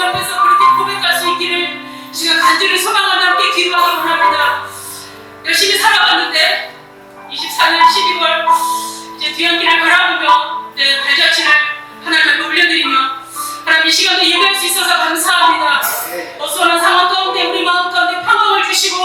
앞에서 그렇게 고백할 수 있기를 제가 간절히 소망하며 함께 기도하기 원합니다. 열심히 살아왔는데 24년 12월 이제 뒤안길을 바라보며 내 발자취를 하나님 앞에 올려드리며 하나님 이 시간도 예배할 수 있어서 감사합니다. 어수선한 상황 가운데 우리 마음 가운데 평강을 주시고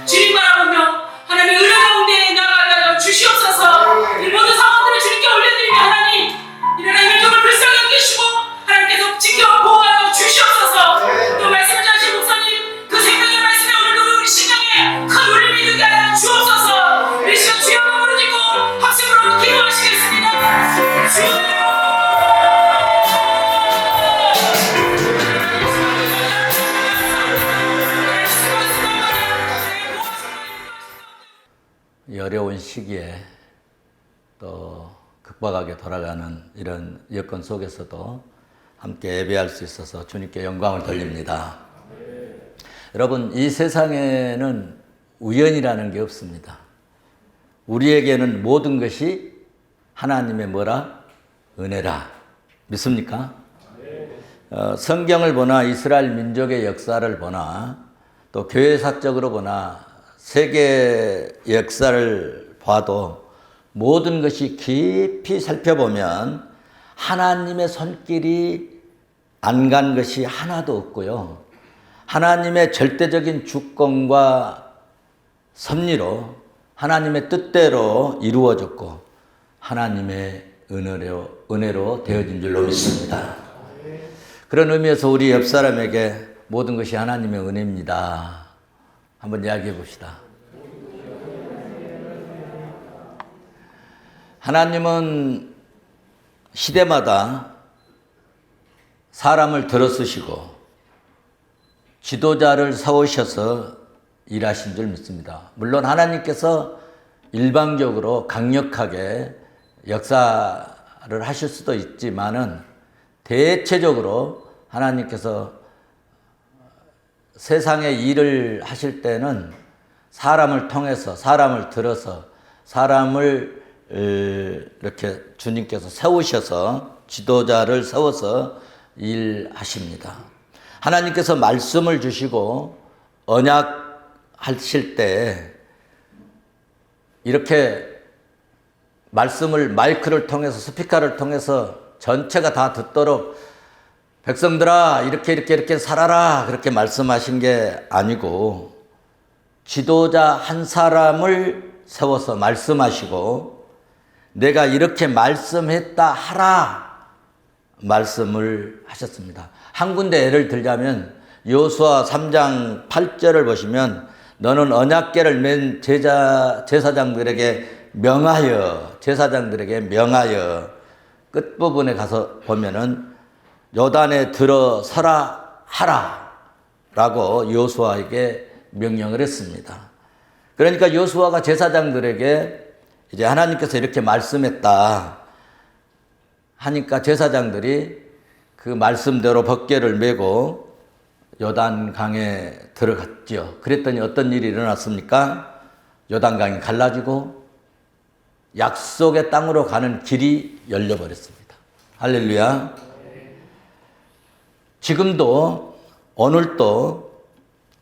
주님 바라보며 하나님의 은혜 가운데 나아가 주시옵소서. 이 모든 상황들을 주님께 올려드리며 하나님 이런 일종을 불쌍히 여기시고 하나님께서 지켜 보호하여 주시옵소서. 또 말씀을 전하신 목사님 그 생명의 말씀에 오늘도 우리 심령에 큰 울림이 되게 하여 주옵소서. 이 시간 주여 몸으로 짓고 합심으로 기도하시겠습니다. 주여 이 어려운 시기에 또 극박하게 돌아가는 이런 여건 속에서도 함께 예배할 수 있어서 주님께 영광을 돌립니다. 여러분, 이 세상에는 우연이라는 게 없습니다. 우리에게는 모든 것이 하나님의 뭐라? 은혜라. 믿습니까? 성경을 보나 이스라엘 민족의 역사를 보나 또 교회사적으로 보나 세계 역사를 봐도 모든 것이 깊이 살펴보면 하나님의 손길이 안 간 것이 하나도 없고요. 하나님의 절대적인 주권과 섭리로 하나님의 뜻대로 이루어졌고 하나님의 은혜로 되어진 줄로 믿습니다. 그런 의미에서 우리 옆 사람에게 모든 것이 하나님의 은혜입니다. 한번 이야기해 봅시다. 하나님은 시대마다 사람을 들어 쓰시고 지도자를 세우셔서 일하신 줄 믿습니다. 물론 하나님께서 일방적으로 강력하게 역사를 하실 수도 있지만은 대체적으로 하나님께서 세상의 일을 하실 때는 사람을 통해서 사람을 들어서 사람을 이렇게 주님께서 세우셔서 지도자를 세워서 일하십니다. 하나님께서 말씀을 주시고 언약하실 때 이렇게 말씀을 마이크를 통해서 스피커를 통해서 전체가 다 듣도록 백성들아 이렇게 살아라 그렇게 말씀하신 게 아니고 지도자 한 사람을 세워서 말씀하시고 내가 이렇게 말씀했다 하라 말씀을 하셨습니다. 한 군데 예를 들자면 여호수아 3장 8절을 보시면 너는 언약궤를 맨 제사장들에게 명하여 끝부분에 가서 보면은 요단에 들어서라 하라 라고 여호수아에게 명령을 했습니다. 그러니까 여호수아가 제사장들에게 이제 하나님께서 이렇게 말씀했다 하니까 제사장들이 그 말씀대로 법궤를 메고 요단강에 들어갔죠. 그랬더니 어떤 일이 일어났습니까? 요단강이 갈라지고 약속의 땅으로 가는 길이 열려버렸습니다. 할렐루야. 지금도 오늘도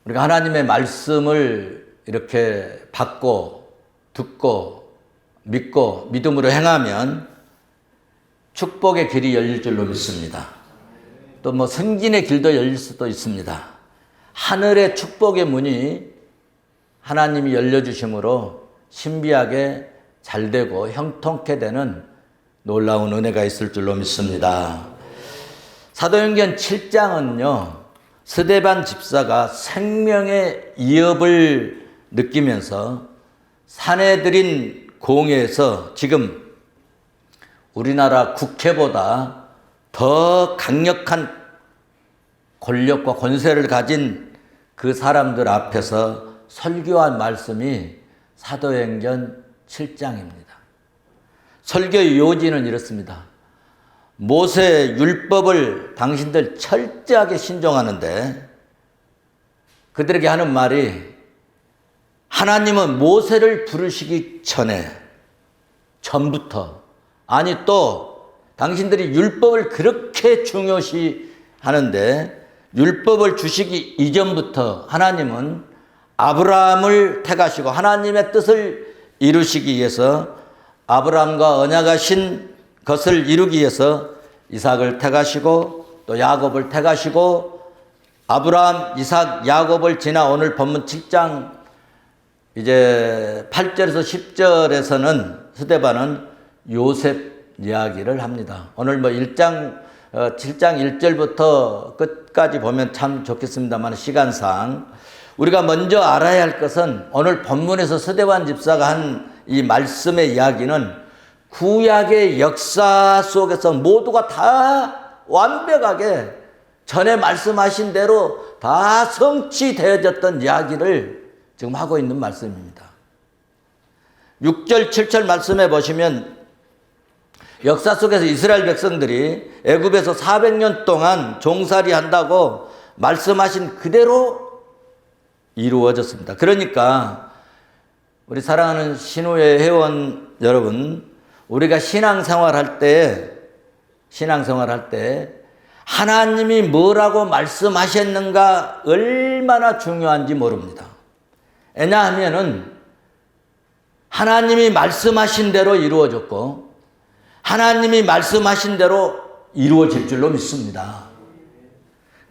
우리가 하나님의 말씀을 이렇게 받고 듣고 믿고 믿음으로 행하면 축복의 길이 열릴 줄로 믿습니다. 또 뭐 승진의 길도 열릴 수도 있습니다. 하늘의 축복의 문이 하나님이 열려주심으로 신비하게 잘되고 형통케 되는 놀라운 은혜가 있을 줄로 믿습니다. 사도행전 7장은요, 스데반 집사가 생명의 위협을 느끼면서 사내들인 공회에서 지금 우리나라 국회보다 더 강력한 권력과 권세를 가진 그 사람들 앞에서 설교한 말씀이 사도행전 7장입니다. 설교의 요지는 이렇습니다. 모세 율법을 당신들 철저하게 신종하는데 그들에게 하는 말이 하나님은 모세를 부르시기 전부터 아니 또 당신들이 율법을 그렇게 중요시 하는데 율법을 주시기 이전부터 하나님은 아브라함을 택하시고 하나님의 뜻을 이루시기 위해서 아브라함과 언약하신 것을 이루기 위해서 이삭을 택하시고 또 야곱을 택하시고 아브라함, 이삭, 야곱을 지나 오늘 본문 7장 이제 8절에서 10절에서는 스데반은 요셉 이야기를 합니다. 오늘 뭐 7장 1절부터 끝까지 보면 참 좋겠습니다만 시간상 우리가 먼저 알아야 할 것은 오늘 본문에서 스데반 집사가 한 이 말씀의 이야기는 구약의 역사 속에서 모두가 다 완벽하게 전에 말씀하신 대로 다 성취되어졌던 이야기를 지금 하고 있는 말씀입니다. 6절, 7절 말씀해 보시면 역사 속에서 이스라엘 백성들이 애굽에서 400년 동안 종살이 한다고 말씀하신 그대로 이루어졌습니다. 그러니까 우리 사랑하는 신우의 회원 여러분, 우리가 신앙생활 할 때 하나님이 뭐라고 말씀하셨는가 얼마나 중요한지 모릅니다. 왜냐하면은 하나님이 말씀하신 대로 이루어졌고 하나님이 말씀하신 대로 이루어질 줄로 믿습니다.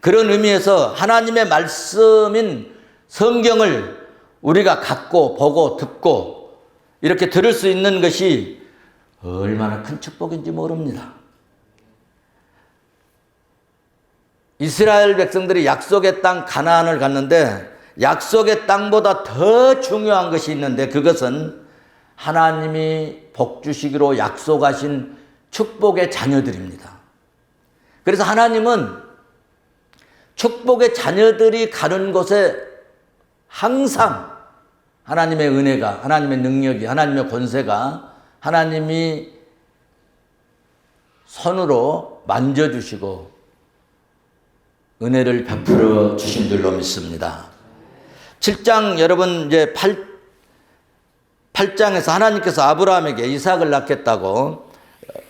그런 의미에서 하나님의 말씀인 성경을 우리가 갖고 보고 듣고 이렇게 들을 수 있는 것이 얼마나 큰 축복인지 모릅니다. 이스라엘 백성들이 약속의 땅 가나안을 갔는데 약속의 땅보다 더 중요한 것이 있는데 그것은 하나님이 복 주시기로 약속하신 축복의 자녀들입니다. 그래서 하나님은 축복의 자녀들이 가는 곳에 항상 하나님의 은혜가, 하나님의 능력이, 하나님의 권세가 하나님이 손으로 만져주시고 은혜를 베풀어 주신 줄로 믿습니다. 7장 여러분 이제 8장에서 하나님께서 아브라함에게 이삭을 낳겠다고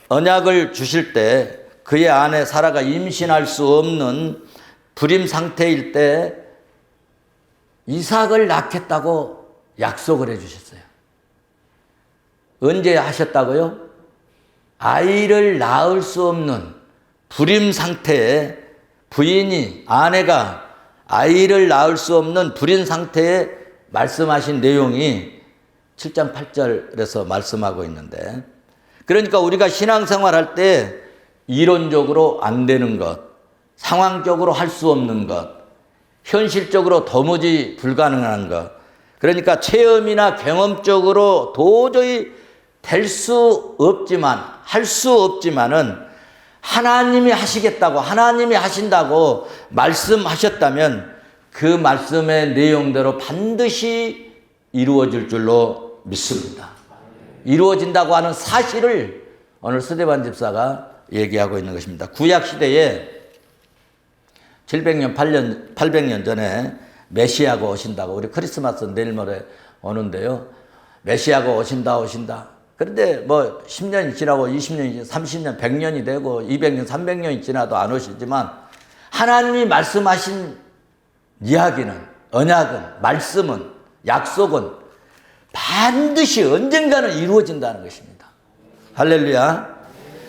언약을 주실 때 그의 아내 사라가 임신할 수 없는 불임 상태일 때 이삭을 낳겠다고 약속을 해 주셨어요. 언제 하셨다고요? 아이를 낳을 수 없는 불임 상태에 부인이, 아내가 아이를 낳을 수 없는 불임 상태에 말씀하신 내용이 7장 8절에서 말씀하고 있는데, 그러니까 우리가 신앙생활 할 때 이론적으로 안 되는 것, 상황적으로 할 수 없는 것, 현실적으로 도무지 불가능한 것, 그러니까 체험이나 경험적으로 도저히 될 수 없지만, 할 수 없지만은 하나님이 하시겠다고, 하나님이 하신다고 말씀하셨다면 그 말씀의 내용대로 반드시 이루어질 줄로 믿습니다. 이루어진다고 하는 사실을 오늘 스데반 집사가 얘기하고 있는 것입니다. 구약시대에 700년, 800년 전에 메시아가 오신다고, 우리 크리스마스 내일 모레 오는데요. 메시아가 오신다. 그런데 뭐 10년이 지나고 20년이, 30년, 100년이 되고 200년, 300년이 지나도 안 오시지만 하나님이 말씀하신 이야기는, 언약은, 말씀은, 약속은 반드시 언젠가는 이루어진다는 것입니다. 할렐루야.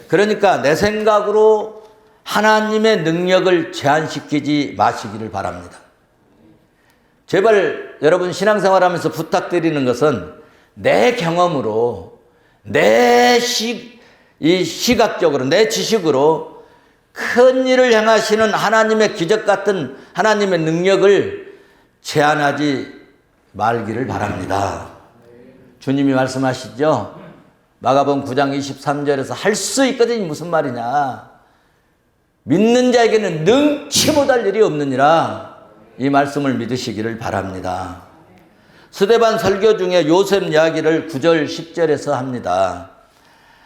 그러니까 내 생각으로 하나님의 능력을 제한시키지 마시기를 바랍니다. 제발 여러분 신앙생활하면서 부탁드리는 것은 내 경험으로, 내 시각적으로, 내 지식으로 큰 일을 행하시는 하나님의 기적 같은 하나님의 능력을 제한하지 말기를 바랍니다. 주님이 말씀하시죠. 마가복음 9장 23절에서 할 수 있거든요. 무슨 말이냐. 믿는 자에게는 능치 못할 일이 없느니라. 이 말씀을 믿으시기를 바랍니다. 스데반 설교 중에 요셉 이야기를 9절 10절에서 합니다.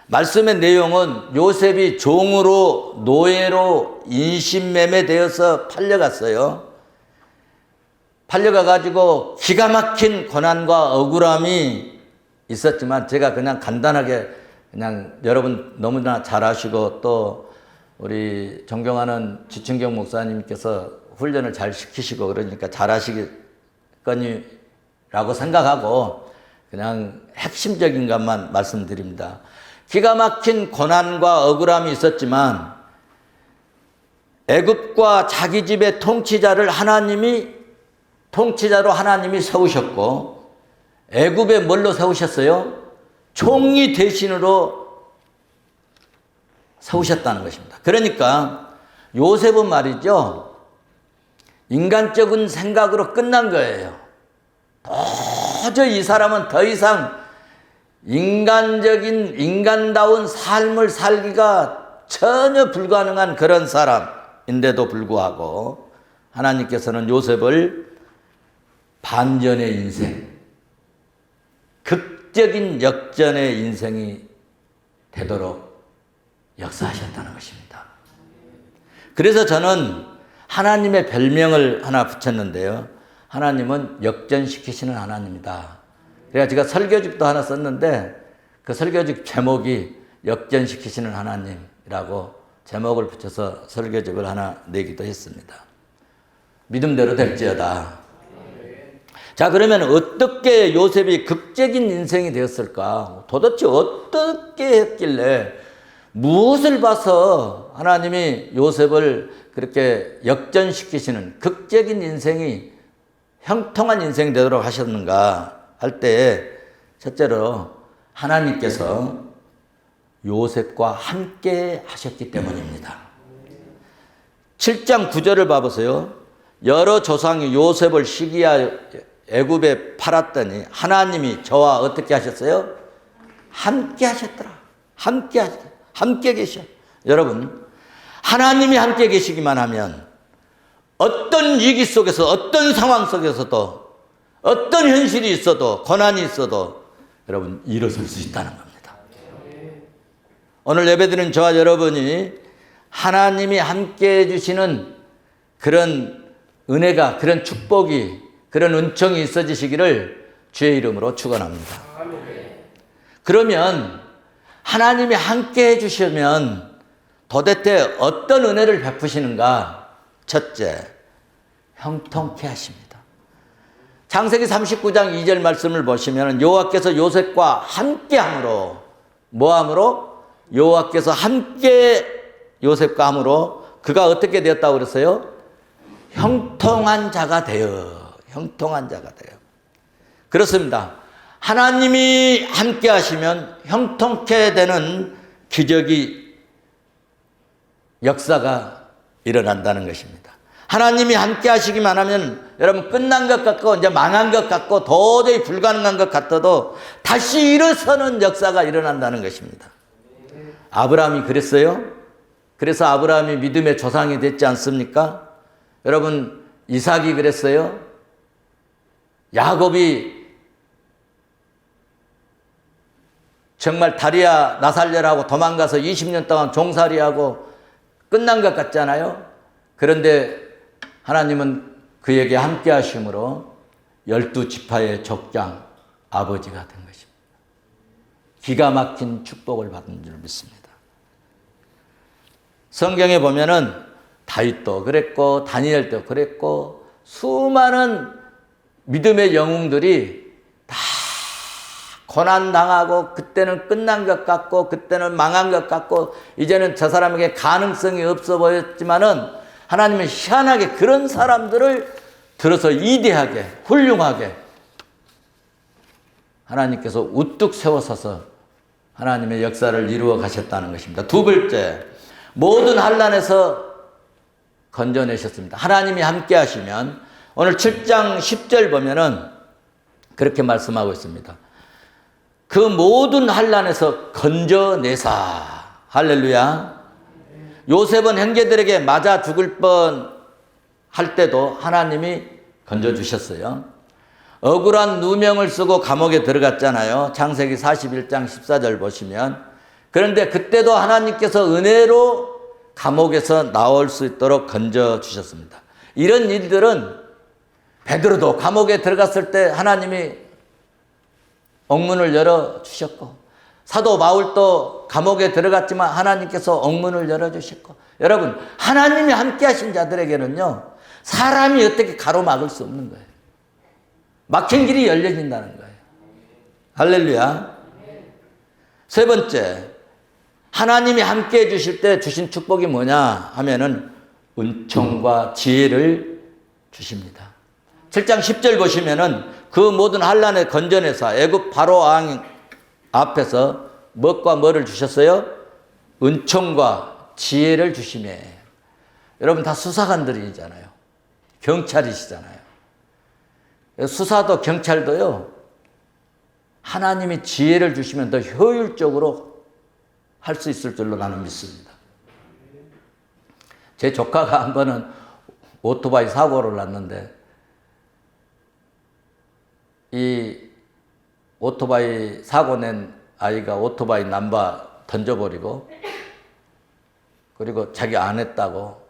말씀의 내용은 요셉이 종으로, 노예로 인신매매되어서 팔려갔어요. 팔려가가지고 기가 막힌 고난과 억울함이 있었지만 제가 그냥 간단하게, 그냥 여러분 너무나 잘 아시고 또 우리 존경하는 지춘경 목사님께서 훈련을 잘 시키시고 그러니까 잘하시겠거니라고 생각하고 그냥 핵심적인 것만 말씀드립니다. 기가 막힌 고난과 억울함이 있었지만 애굽과 자기 집의 통치자로 하나님이 세우셨고, 애굽에 뭘로 세우셨어요? 총리 대신으로 세우셨다는 것입니다. 그러니까 요셉은 말이죠, 인간적인 생각으로 끝난 거예요. 도저히 이 사람은 더 이상 인간다운 삶을 살기가 전혀 불가능한 그런 사람인데도 불구하고 하나님께서는 요셉을 반전의 인생, 극적인 역전의 인생이 되도록 역사하셨다는 것입니다. 그래서 저는 하나님의 별명을 하나 붙였는데요. 하나님은 역전시키시는 하나님이다. 그래서 제가 설교집도 하나 썼는데 그 설교집 제목이 역전시키시는 하나님이라고 제목을 붙여서 설교집을 하나 내기도 했습니다. 믿음대로 될지어다. 자, 그러면 어떻게 요셉이 극적인 인생이 되었을까? 도대체 어떻게 했길래, 무엇을 봐서 하나님이 요셉을 그렇게 역전시키시는 극적인 인생이 형통한 인생이 되도록 하셨는가 할 때, 첫째로 하나님께서 요셉과 함께 하셨기 때문입니다. 7장 9절을 봐보세요. 여러 조상이 요셉을 시기하 애굽에 팔았더니 하나님이 저와 어떻게 하셨어요? 함께 하셨더라. 함께 계셔. 여러분, 하나님이 함께 계시기만 하면 어떤 위기 속에서, 어떤 상황 속에서도, 어떤 현실이 있어도, 고난이 있어도 여러분 일어설 수 있다는 겁니다. 오늘 예배드린 저와 여러분이 하나님이 함께 해주시는 그런 은혜가, 그런 축복이, 그런 은총이 있어지시기를 주의 이름으로 축원합니다. 그러면 하나님이 함께 해주시면 도대체 어떤 은혜를 베푸시는가? 첫째, 형통케 하십니다. 창세기 39장 2절 말씀을 보시면 여호와께서 요셉과 함께함으로, 뭐함으로? 여호와께서 함께 요셉과 함으로 그가 어떻게 되었다고 그랬어요? 형통한 자가 되어. 그렇습니다. 하나님이 함께 하시면 형통케 되는 기적이, 역사가 일어난다는 것입니다. 하나님이 함께 하시기만 하면 여러분 끝난 것 같고 이제 망한 것 같고 도저히 불가능한 것 같아도 다시 일어서는 역사가 일어난다는 것입니다. 아브라함이 그랬어요. 그래서 아브라함이 믿음의 조상이 됐지 않습니까? 여러분, 이삭이 그랬어요. 야곱이 정말 다리야 나 살려라고 도망가서 20년 동안 종살이하고 끝난 것 같잖아요. 그런데 하나님은 그에게 함께 하심으로 12지파의 족장 아버지가 된 것입니다. 기가 막힌 축복을 받은 줄 믿습니다. 성경에 보면은 다윗도 그랬고 다니엘도 그랬고 수많은 믿음의 영웅들이 다 고난당하고 그때는 끝난 것 같고 그때는 망한 것 같고 이제는 저 사람에게 가능성이 없어 보였지만은 하나님은 희한하게 그런 사람들을 들어서 위대하게 훌륭하게 하나님께서 우뚝 세워서서 하나님의 역사를 이루어 가셨다는 것입니다. 두 번째, 모든 환난에서 건져내셨습니다. 하나님이 함께 하시면 오늘 7장 10절 보면은 그렇게 말씀하고 있습니다. 그 모든 환난에서 건져내사. 할렐루야. 요셉은 형제들에게 맞아 죽을 뻔 할 때도 하나님이 건져주셨어요. 억울한 누명을 쓰고 감옥에 들어갔잖아요. 창세기 41장 14절 보시면. 그런데 그때도 하나님께서 은혜로 감옥에서 나올 수 있도록 건져주셨습니다. 이런 일들은 베드로도 감옥에 들어갔을 때 하나님이 옥문을 열어주셨고, 사도 바울도 감옥에 들어갔지만 하나님께서 옥문을 열어주셨고, 여러분, 하나님이 함께 하신 자들에게는요, 사람이 어떻게 가로막을 수 없는 거예요. 막힌 길이 열려진다는 거예요. 할렐루야. 세 번째, 하나님이 함께 해주실 때 주신 축복이 뭐냐 하면은 은총과 지혜를 주십니다. 7장 10절 보시면은 그 모든 환난에 건져내사 애굽 바로 왕 앞에서 무엇과 뭐를 주셨어요? 은총과 지혜를 주시매. 여러분 다 수사관들이잖아요. 경찰이시잖아요. 수사도 경찰도요, 하나님이 지혜를 주시면 더 효율적으로 할 수 있을 줄로 나는 믿습니다. 제 조카가 한 번은 오토바이 사고를 났는데, 이 오토바이 사고 낸 아이가 오토바이 남바 던져버리고, 그리고 자기 안 했다고.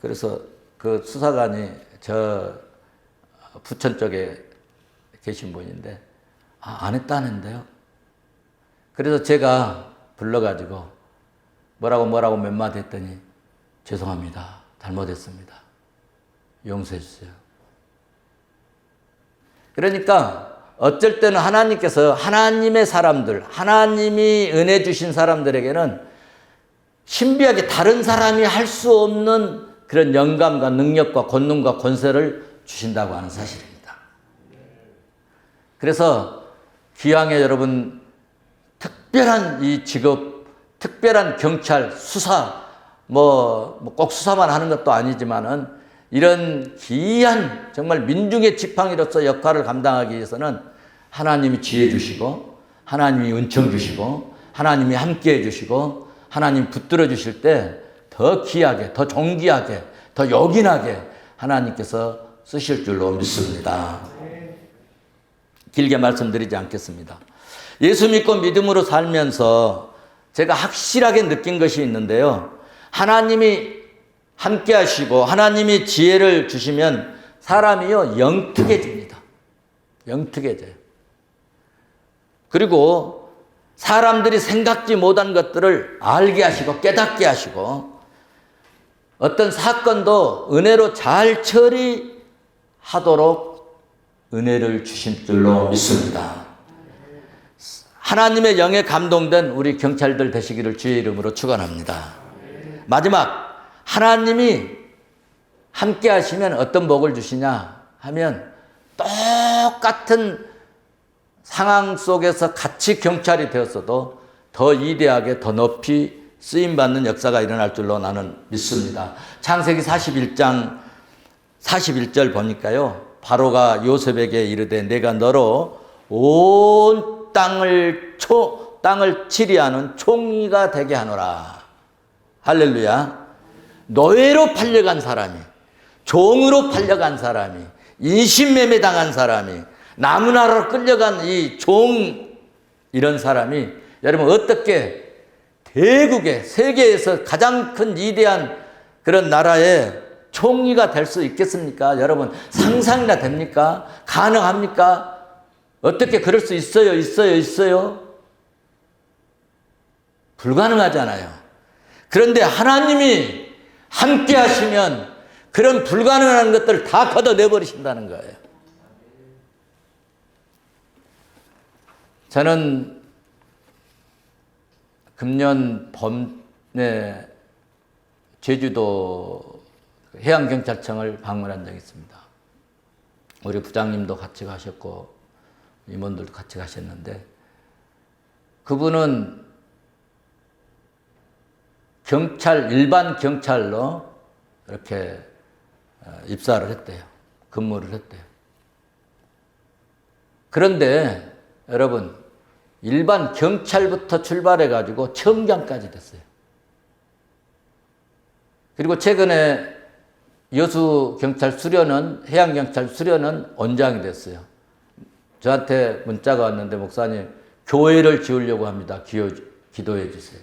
그래서 그 수사관이 저 부천 쪽에 계신 분인데, 안 했다는데요. 그래서 제가 불러가지고 뭐라고 몇 마디 했더니, 죄송합니다. 잘못했습니다. 용서해 주세요. 그러니까 어쩔 때는 하나님께서 하나님의 사람들, 하나님이 은혜 주신 사람들에게는 신비하게 다른 사람이 할 수 없는 그런 영감과 능력과 권능과 권세를 주신다고 하는 사실입니다. 그래서 기왕에 여러분 특별한 이 직업, 특별한 경찰, 수사, 꼭 수사만 하는 것도 아니지만은 이런 귀한 정말 민중의 지팡이로서 역할을 감당하기 위해서는 하나님이 지혜 주시고, 하나님이 은총 주시고, 하나님이 함께 해주시고, 하나님 붙들어 주실 때 더 귀하게, 더 존귀하게, 더 요긴하게 하나님께서 쓰실 줄로 믿습니다. 길게 말씀드리지 않겠습니다. 예수 믿고 믿음으로 살면서 제가 확실하게 느낀 것이 있는데요. 하나님이 함께 하시고 하나님이 지혜를 주시면 사람이요, 영특해집니다. 영특해져요. 그리고 사람들이 생각지 못한 것들을 알게 하시고 깨닫게 하시고, 어떤 사건도 은혜로 잘 처리하도록 은혜를 주신 줄로 믿습니다. 하나님의 영에 감동된 우리 경찰들 되시기를 주의 이름으로 축원합니다. 마지막, 하나님이 함께 하시면 어떤 복을 주시냐 하면, 똑같은 상황 속에서 같이 경찰이 되었어도 더 위대하게, 더 높이 쓰임받는 역사가 일어날 줄로 나는 믿습니다. 창세기 41장 41절 보니까요, 바로가 요셉에게 이르되 내가 너로 온 땅을 치리하는 총리가 되게 하노라. 할렐루야. 노예로 팔려간 사람이, 종으로 팔려간 사람이, 인신매매 당한 사람이, 나무나라로 끌려간 이 종, 이런 사람이 여러분 어떻게 대국의 세계에서 가장 큰 위대한 그런 나라의 총리가 될 수 있겠습니까? 여러분 상상이나 됩니까? 가능합니까? 어떻게 그럴 수 있어요? 불가능하잖아요. 그런데 하나님이 함께 하시면 그런 불가능한 것들을 다 걷어내버리신다는 거예요. 저는 금년 봄에 제주도 해양경찰청을 방문한 적이 있습니다. 우리 부장님도 같이 가셨고 임원들도 같이 가셨는데, 그분은 일반 경찰로 이렇게 입사를 했대요. 근무를 했대요. 그런데 여러분, 일반 경찰부터 출발해가지고 청장까지 됐어요. 그리고 최근에 여수경찰 수련원, 해양경찰 수련원 원장이 됐어요. 저한테 문자가 왔는데, 목사님, 교회를 지으려고 합니다. 기도해 주세요.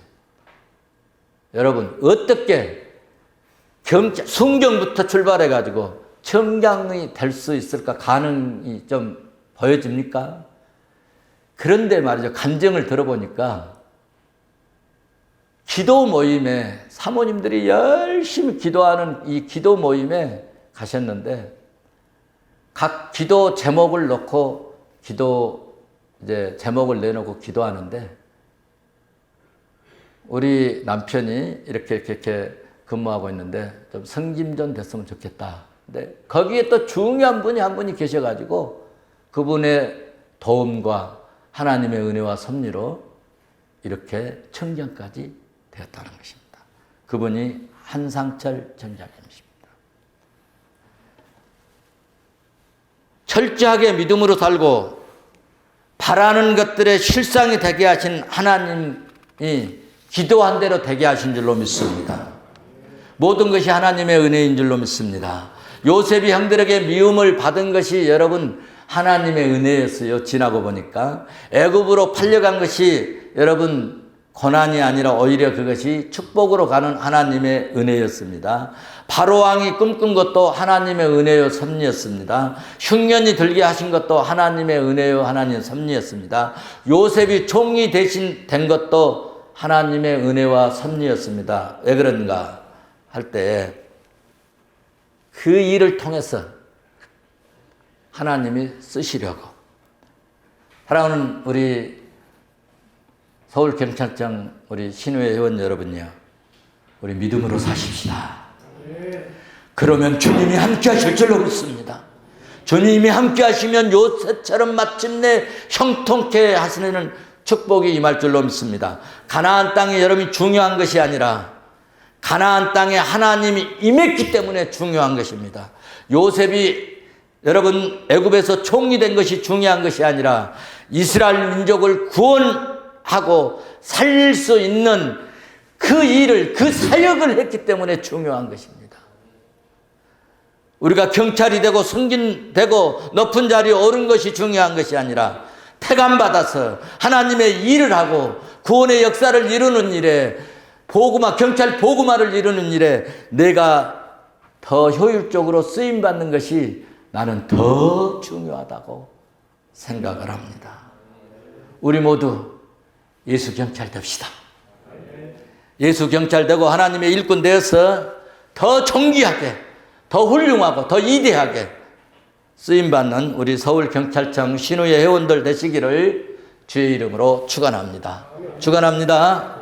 여러분, 어떻게 순경부터 출발해가지고 청장이 될 수 있을까? 가능이 좀 보여집니까? 그런데 말이죠, 간증을 들어보니까 기도 모임에 사모님들이 열심히 기도하는 이 기도 모임에 가셨는데 각 기도 제목을 넣고 이제 제목을 내놓고 기도하는데 우리 남편이 이렇게 근무하고 있는데 좀 성김 좀 됐으면 좋겠다. 근데 거기에 또 중요한 분이 한 분이 계셔가지고 그분의 도움과 하나님의 은혜와 섭리로 이렇게 청년까지 되었다는 것입니다. 그분이 한상철 전장님이십니다. 철저하게 믿음으로 살고 바라는 것들의 실상이 되게 하신 하나님이 기도한 대로 되게 하신 줄로 믿습니다. 모든 것이 하나님의 은혜인 줄로 믿습니다. 요셉이 형들에게 미움을 받은 것이 여러분 하나님의 은혜였어요. 지나고 보니까 애굽으로 팔려간 것이 여러분 고난이 아니라 오히려 그것이 축복으로 가는 하나님의 은혜였습니다. 바로왕이 꿈꾼 것도 하나님의 은혜요 섭리였습니다. 흉년이 들게 하신 것도 하나님의 은혜요 하나님의 섭리였습니다. 요셉이 총리 대신 된 것도 하나님의 은혜와 섭리였습니다. 왜 그런가 할 때 그 일을 통해서 하나님이 쓰시려고. 사랑하는 우리 서울경찰청 우리 신우회 회원 여러분요, 우리 믿음으로 사십시다. 그러면 주님이 함께 하실 줄로 믿습니다. 주님이 함께 하시면 요셉처럼 마침내 형통케 하시는 축복이 임할 줄로 믿습니다. 가나안 땅에 여러분이 중요한 것이 아니라 가나안 땅에 하나님이 임했기 때문에 중요한 것입니다. 요셉이 여러분 애굽에서 총리 된 것이 중요한 것이 아니라 이스라엘 민족을 구원하고 살릴 수 있는 그 일을, 그 사역을 했기 때문에 중요한 것입니다. 우리가 경찰이 되고 승진되고 높은 자리에 오른 것이 중요한 것이 아니라 태감받아서 하나님의 일을 하고 구원의 역사를 이루는 일에 경찰 보고마를 이루는 일에 내가 더 효율적으로 쓰임받는 것이 나는 더 중요하다고 생각을 합니다. 우리 모두 예수 경찰 됩시다. 예수 경찰 되고 하나님의 일꾼 되어서 더 존귀하게, 더 훌륭하고 더 이대하게 쓰임받는 우리 서울경찰청 신우회 회원들 되시기를 주의 이름으로 축원합니다. 축원합니다.